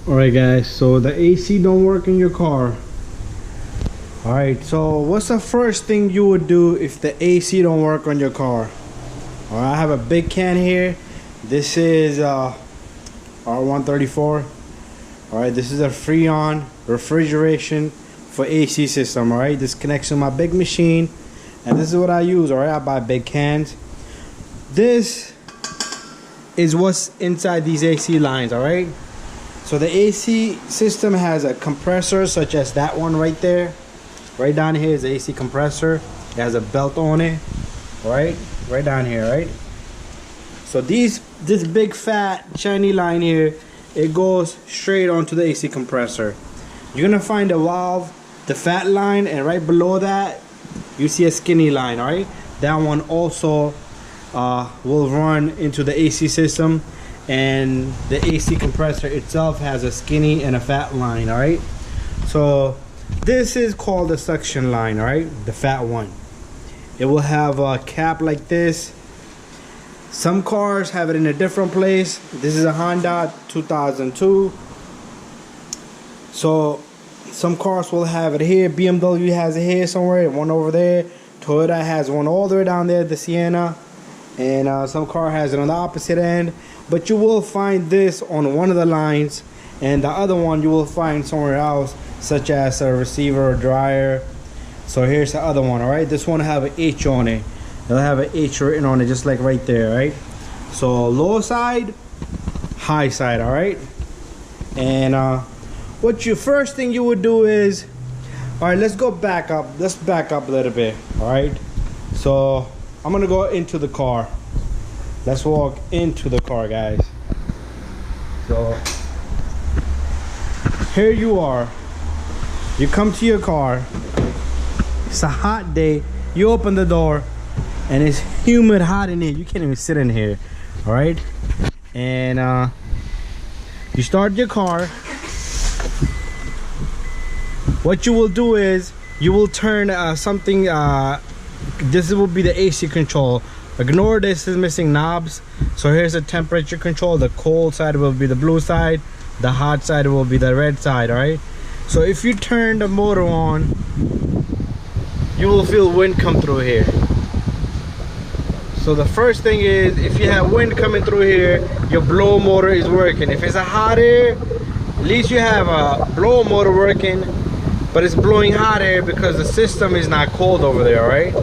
Alright guys, so the AC don't work in your car. Alright, so what's the first thing you would do if the AC don't work on your car? Alright, I have a big can here. This is R134. Alright, this is a Freon refrigeration for AC system. Alright, this connects to my big machine, and this is what I use. Alright, I buy big cans. This is what's inside these AC lines. Alright, so the AC system has a compressor such as that one right there. Right down here is the AC compressor. It has a belt on it. Right down here, right? So this big fat shiny line here, it goes straight onto the AC compressor. You're gonna find a valve, the fat line, and right below that you see a skinny line. All right, that one also will run into the AC system, and the AC compressor itself has a skinny and a fat line. All right, so this is called the suction line. All right, the fat one. It will have a cap like this. Some cars have it in a different place. This is a Honda 2002. So some cars will have it here. BMW has it here somewhere, one over there. Toyota has one all the way down there, the Sienna. And some car has it on the opposite end. But you will find this on one of the lines, and the other one you will find somewhere else, such as a receiver or dryer. So here's the other one. All right, this one have an H on it. It'll have an H written on it, just like right there. Right, so low side, high side. All right, and what you first thing you would do is, all right, let's back up a little bit. All right, so I'm gonna go into the car. Let's walk into the car, guys. So here you are. You come to your car. It's a hot day. You open the door, and it's humid, hot in here. You can't even sit in here. All right, and you start your car. What you will do is you will turn something. This will be the AC control. Ignore this is missing knobs. So here's the temperature control. The cold side will be the blue side. The hot side will be the red side. All right. So if you turn the motor on, you will feel wind come through here. So the first thing is, if you have wind coming through here, your blower motor is working. If it's a hot air, at least you have a blower motor working, but it's blowing hot air because the system is not cold over there. All right,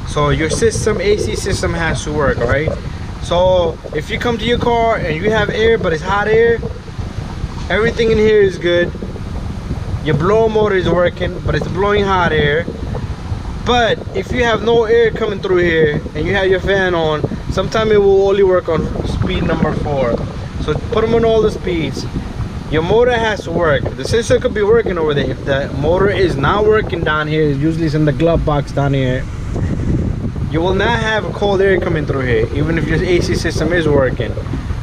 so your system, AC system, has to work. All right, so if you come to your car and you have air but it's hot air, everything in here is good. Your blower motor is working, but it's blowing hot air. But if you have no air coming through here and you have your fan on, sometimes it will only work on speed number 4. So put them on all the speeds. Your motor has to work. The system could be working over there. If the motor is not working down here, usually it's in the glove box down here, you will not have cold air coming through here, even if your AC system is working.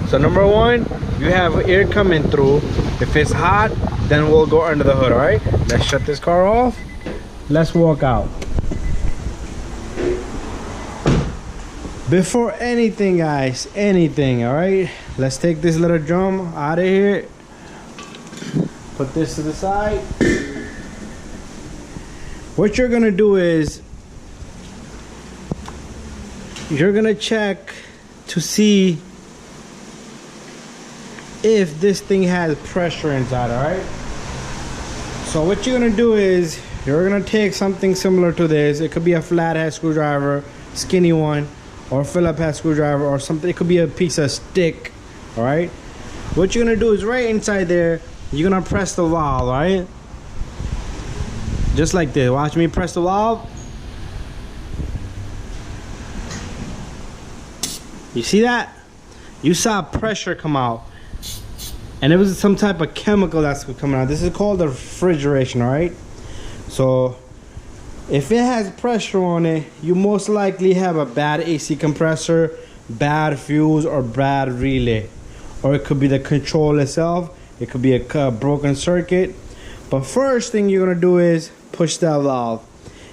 So number 1, you have air coming through. If it's hot, then we'll go under the hood. All right, let's shut this car off. Let's walk out. Before anything, guys, all right, let's take this little drum out of here. Put this to the side. What you're gonna do is you're gonna check to see if this thing has pressure inside. All right, so what you're gonna do is you're gonna take something similar to this. It could be a flathead screwdriver, skinny one, or a Phillips head screwdriver, or something. It could be a piece of stick. All right, what you're gonna do is right inside there, you're gonna press the valve. All right, just like this. Watch me press the valve. You see that? You saw pressure come out, and it was some type of chemical that's coming out. This is called the refrigeration. All right, so if it has pressure on it, you most likely have a bad AC compressor, bad fuse, or bad relay. Or it could be the control itself. It could be a broken circuit. But first thing you're gonna do is push that valve.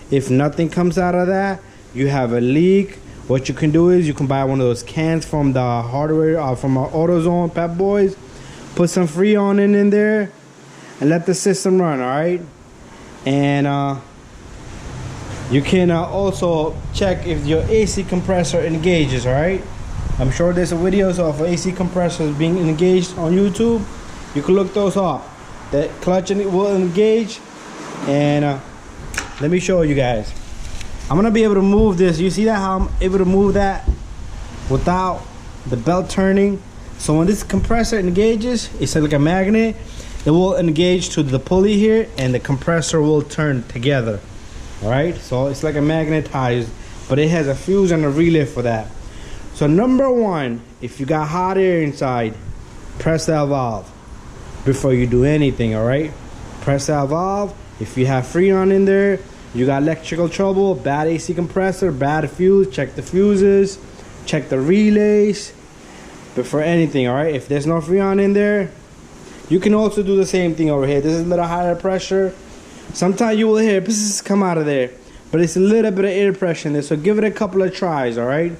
If nothing comes out of that, you have a leak. What you can do is you can buy one of those cans from the hardware, from AutoZone, Pep Boys. put some Freon in there and let the system run. All right, and you can also check if your AC compressor engages. All right, I'm sure there's a videos of AC compressors being engaged on YouTube. You can look those up. The clutch will engage, and let me show you guys. I'm gonna be able to move this. You see that, how I'm able to move that without the belt turning? So when this compressor engages, it's like a magnet. It will engage to the pulley here, and the compressor will turn together. All right, so it's like a magnetized, but it has a fuse and a relay for that. So number one, if you got hot air inside, press that valve before you do anything. All right, press that valve. If you have Freon in there, you got electrical trouble, bad AC compressor, bad fuse, check the fuses, check the relays before anything. All right, if there's no Freon in there, you can also do the same thing over here. This is a little higher pressure. Sometimes you will hear psst come out of there, but it's a little bit of air pressure in there, so give it a couple of tries. All right,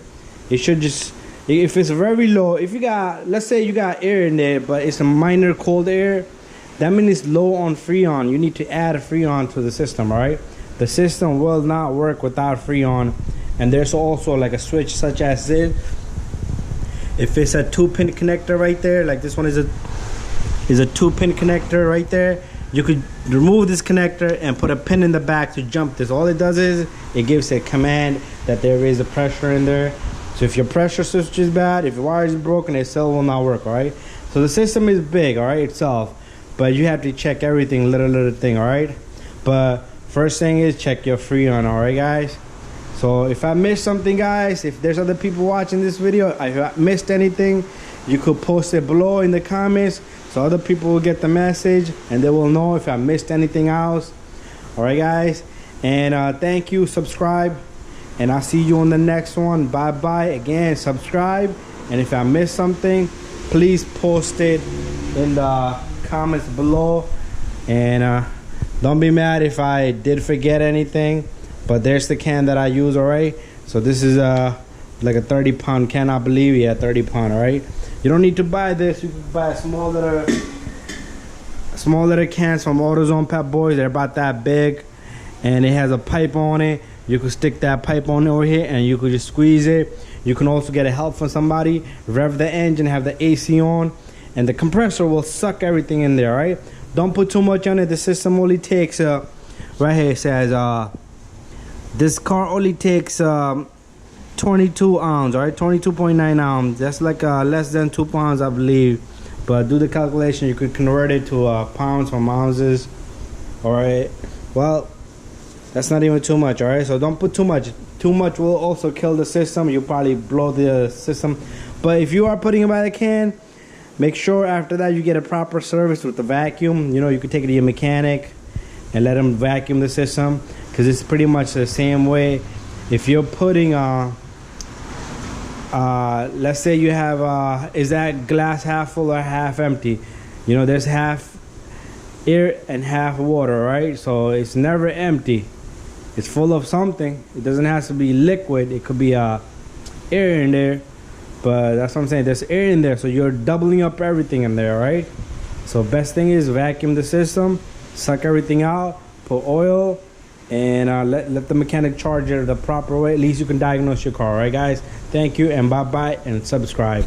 it should just, if it's very low, if you got, let's say you got air in there but it's a minor cold air, that means it's low on Freon. You need to add a Freon to the system. All right, the system will not work without Freon. And there's also like a switch such as this. If it's a 2-pin connector right there, like this one is a 2-pin connector right there, you could remove this connector and put a pin in the back to jump this. All it does is it gives a command that there is a pressure in there. So if your pressure switch is bad, if your wire is broken, it still will not work. All right, so the system is big, all right, itself, but you have to check everything, little thing. All right, but first thing is check your Freon. All right, guys. So if I missed something, guys, if there's other people watching this video, if I missed anything, you could post it below in the comments so other people will get the message and they will know if I missed anything else. All right, guys, and thank you. Subscribe, and I'll see you on the next one. Bye bye. Again, subscribe, and if I missed something, please post it in the comments below, and don't be mad if I did forget anything. But there's the can that I use. All right, so this is like a 30-pound can, I believe. Yeah, 30-pound. All right, you don't need to buy this. You can buy small little cans from AutoZone, Pep Boys. They're about that big, and it has a pipe on it. You could stick that pipe on over here, and you could just squeeze it. You can also get a help from somebody, rev the engine, have the AC on, and the compressor will suck everything in there. All right, don't put too much on it. The system only takes right here it says this car only takes 22 ounce, all right, 22.9 ounce. That's like less than 2 pounds, I believe. But do the calculation. You could convert it to pounds from ounces. All right, well, that's not even too much. All right, so don't put too much. Too much will also kill the system. You'll probably blow the system. But if you are putting it by the can, make sure after that you get a proper service with the vacuum. You know, you could take it to your mechanic and let them vacuum the system, because it's pretty much the same way. If you're putting let's say you have is that glass half full or half empty? You know, there's half air and half water, right? So it's never empty. It's full of something. It doesn't have to be liquid. It could be air in there, but that's what I'm saying. There's air in there, so you're doubling up everything in there, right? So best thing is vacuum the system, suck everything out, put oil, and let the mechanic charge it the proper way. At least you can diagnose your car. All right, guys, thank you, and bye bye, and subscribe.